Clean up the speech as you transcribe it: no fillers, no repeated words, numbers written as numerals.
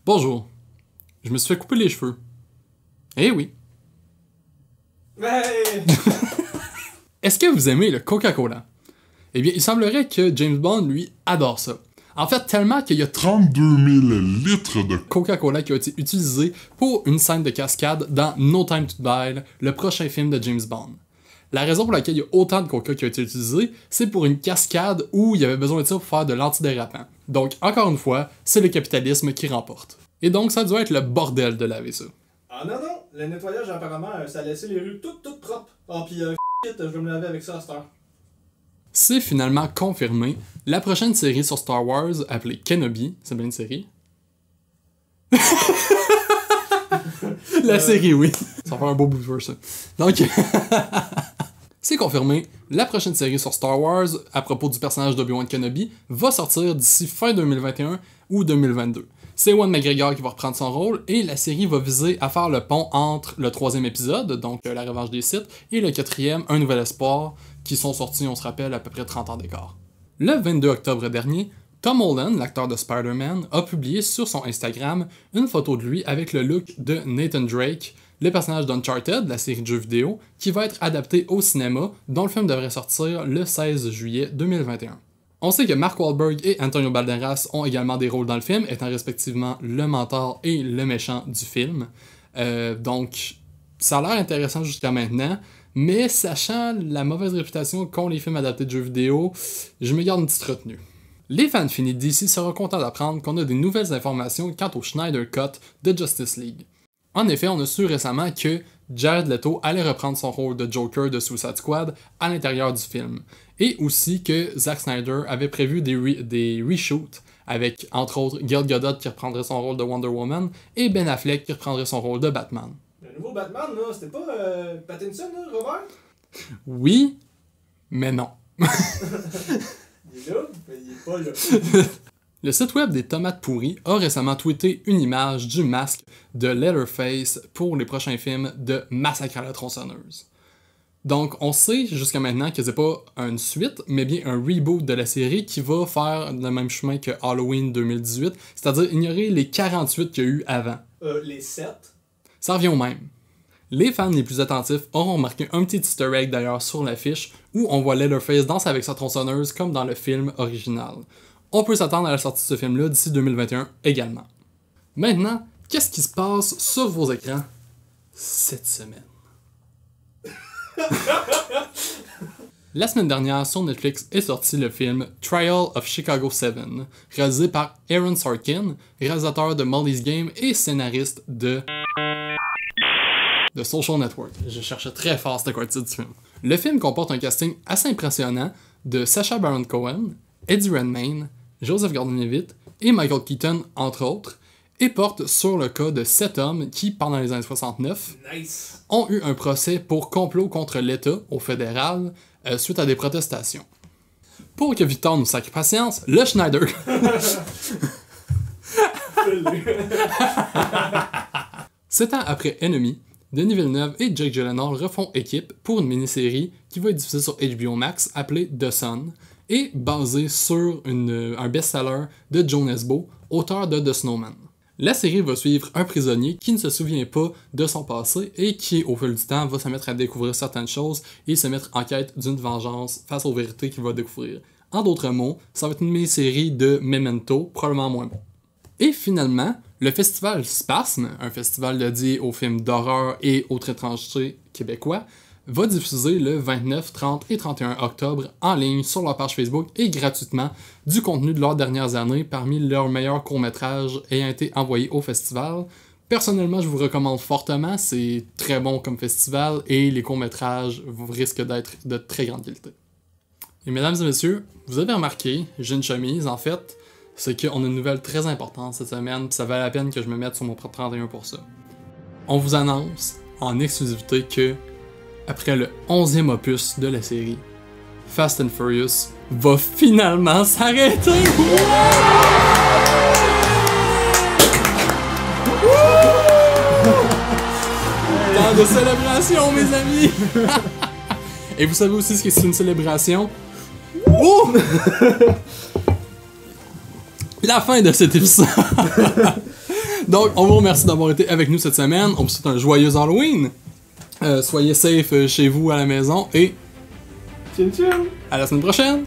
Bonjour. Je me suis fait couper les cheveux. Eh oui. Hey! Est-ce que vous aimez le Coca-Cola? Eh bien, il semblerait que James Bond, lui, adore ça. En fait, tellement qu'il y a 32 000 litres de Coca-Cola qui a été utilisé pour une scène de cascade dans No Time to Die, le prochain film de James Bond. La raison pour laquelle il y a autant de Coca qui a été utilisé, c'est pour une cascade où il y avait besoin de ça pour faire de l'antidérapant. Donc, encore une fois, c'est le capitalisme qui remporte. Et donc, ça doit être le bordel de laver ça. Ah non, non, le nettoyage apparemment, ça laissait les rues toutes propres. Ah pis je vais me laver avec ça à cette heure. C'est finalement confirmé. La prochaine série sur Star Wars, appelée Kenobi, c'est bien une série? La série, oui. Ça va faire un beau bouffeur, ça. Donc, c'est confirmé. La prochaine série sur Star Wars, à propos du personnage d'Obi-Wan Kenobi, va sortir d'ici fin 2021 ou 2022. C'est Ewan McGregor qui va reprendre son rôle, et la série va viser à faire le pont entre le 3e épisode, donc La Revanche des Sith, et le 4e, Un Nouvel Espoir, qui sont sortis, on se rappelle, à peu près 30 ans d'écart. Le 22 octobre dernier, Tom Holland, l'acteur de Spider-Man, a publié sur son Instagram une photo de lui avec le look de Nathan Drake, le personnage d'Uncharted, la série de jeux vidéo, qui va être adapté au cinéma, dont le film devrait sortir le 16 juillet 2021. On sait que Mark Wahlberg et Antonio Banderas ont également des rôles dans le film, étant respectivement le mentor et le méchant du film. Donc, ça a l'air intéressant jusqu'à maintenant, mais sachant la mauvaise réputation qu'ont les films adaptés de jeux vidéo, je me garde une petite retenue. Les fans finis d'ici seront contents d'apprendre qu'on a des nouvelles informations quant au Snyder Cut de Justice League. En effet, on a su récemment que Jared Leto allait reprendre son rôle de Joker de Suicide Squad à l'intérieur du film. Et aussi que Zack Snyder avait prévu des reshoots avec, entre autres, Gal Gadot qui reprendrait son rôle de Wonder Woman et Ben Affleck qui reprendrait son rôle de Batman. Le nouveau Batman, là, c'était pas Pattinson, là, Robert? Oui, mais non. Il est là, mais il est pas là. Le site web des Tomates Pourries a récemment tweeté une image du masque de Leatherface pour les prochains films de Massacre à la tronçonneuse. Donc, on sait jusqu'à maintenant que c'est pas une suite, mais bien un reboot de la série qui va faire le même chemin que Halloween 2018, c'est-à-dire ignorer les 48 qu'il y a eu avant. Les 7. Ça revient au même. Les fans les plus attentifs auront remarqué un petit easter egg d'ailleurs sur l'affiche où on voit Leatherface danser avec sa tronçonneuse comme dans le film original. On peut s'attendre à la sortie de ce film-là d'ici 2021 également. Maintenant, qu'est-ce qui se passe sur vos écrans cette semaine? La semaine dernière, sur Netflix est sorti le film Trial of Chicago 7, réalisé par Aaron Sorkin, réalisateur de Molly's Game et scénariste de Social Network. Je cherchais très fort c'était quoi le titre du film. Le film comporte un casting assez impressionnant de Sacha Baron Cohen, Eddie Redmayne, Joseph Gordon-Levitt et Michael Keaton, entre autres, et porte sur le cas de 7 hommes qui, pendant les années 69, ont eu un procès pour complot contre l'État au fédéral suite à des protestations. Pour que Victor nous sacre patience, le Schneider... 7 ans après Enemy, Denis Villeneuve et Jake Gyllenhaal refont équipe pour une mini-série qui va être diffusée sur HBO Max appelée The Sun et basée sur un best-seller de Joe Nesbo, auteur de The Snowman. La série va suivre un prisonnier qui ne se souvient pas de son passé et qui, au fil du temps, va se mettre à découvrir certaines choses et se mettre en quête d'une vengeance face aux vérités qu'il va découvrir. En d'autres mots, ça va être une mini-série de Memento, probablement moins bon. Et finalement, le festival Spasme, un festival dédié aux films d'horreur et aux étrangers québécois, va diffuser le 29, 30 et 31 octobre en ligne sur leur page Facebook et gratuitement du contenu de leurs dernières années parmi leurs meilleurs courts-métrages ayant été envoyés au festival. Personnellement, je vous recommande fortement, c'est très bon comme festival et les courts-métrages risquent d'être de très grande qualité. Et mesdames et messieurs, vous avez remarqué, j'ai une chemise en fait, c'est qu'on a une nouvelle très importante cette semaine, puis ça valait la peine que je me mette sur mon propre 31 pour ça. On vous annonce en exclusivité que après le 11e opus de la série, Fast and Furious va finalement s'arrêter! Temps de célébration, mes amis! Et vous savez aussi ce que c'est une célébration? Oh! La fin de cet épisode! Donc, on vous remercie d'avoir été avec nous cette semaine. On vous souhaite un joyeux Halloween. Soyez safe chez vous à la maison et Tchin tchin! à la semaine prochaine!